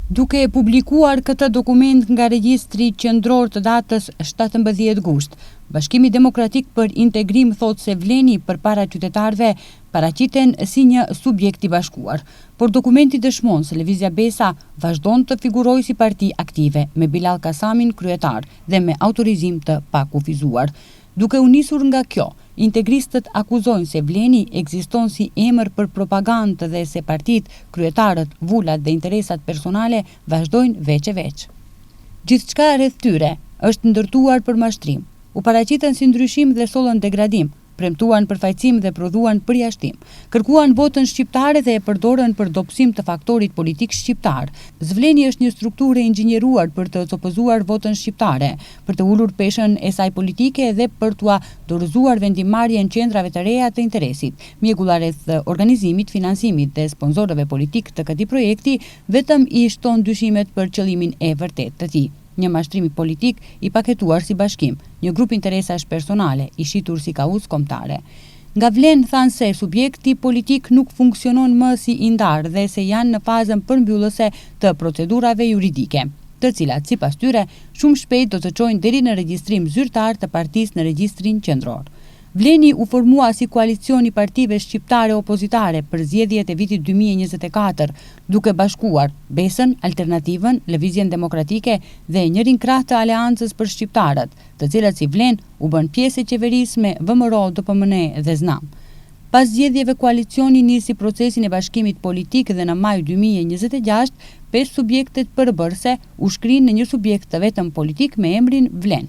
Duke e publikuar këtë dokument nga regjistri qendror të datës 17 gusht, Bashkimi Demokratik për Integrim thotë se vleni përpara qytetarëve paraqiten si një subjekt i bashkuar, por dokumenti dëshmon se Lëvizja Besa vazhdon të figurojë si parti aktive, me Bilal Kasamin kryetar dhe me autorizim të pakufizuar. Duke u nisur nga kjo, integristët akuzojnë se vleni ekziston si emër për propagandë dhe se partitë, kryetarët, vulat dhe interesat personale vazhdojnë veç e veç. Gjithçka rreth tyre është ndërtuar për mashtrim, u paraqiten si ndryshim dhe sollën degradim, premtuan përfaqësim dhe prodhuan përjashtim, kërkuan votën shqiptare dhe e përdorën për dobësim të faktorit politik shqiptar. Zvleni është një strukturë e inxhinieruar për të copëzuar votën shqiptare, për të ulur peshën e saj politike dhe për t'ua dorëzuar vendimarrjen qendrave të reja të interesit. Mjekulla rreth organizimit, finansimit dhe sponsorëve politik të këtij projekti vetëm i shton dyshimet për qëllimin e vërtetë të tij. Një mashtrim politik i paketuar si bashkim, një grup interesash personale i shitur si kauz kombëtare. Nga vlen thanë se subjekti politik nuk funksionon më si i ndarë dhe se janë në fazën përmbyllëse të procedurave juridike, të cilat sipas tyre shumë shpejt do të çojnë deri në regjistrim zyrtar të partisë në regjistrin qendror. Vleni u formua si koalicion i partive shqiptare opozitare për zgjedhjet e vitit 2024, duke bashkuar Besën, Alternativën, Lëvizjen Demokratike dhe njërin krah të Aleancës për Shqiptarët, të cilat si vlen u bën pjesë e qeverisë me VMRO, DPMN dhe ZNAM. Pas zgjedhjeve koalicioni nisi procesin e bashkimit politik dhe në maj 2026, 5 subjektet përbërëse u shkrinë në një subjekt të vetëm politik me emrin Vlen.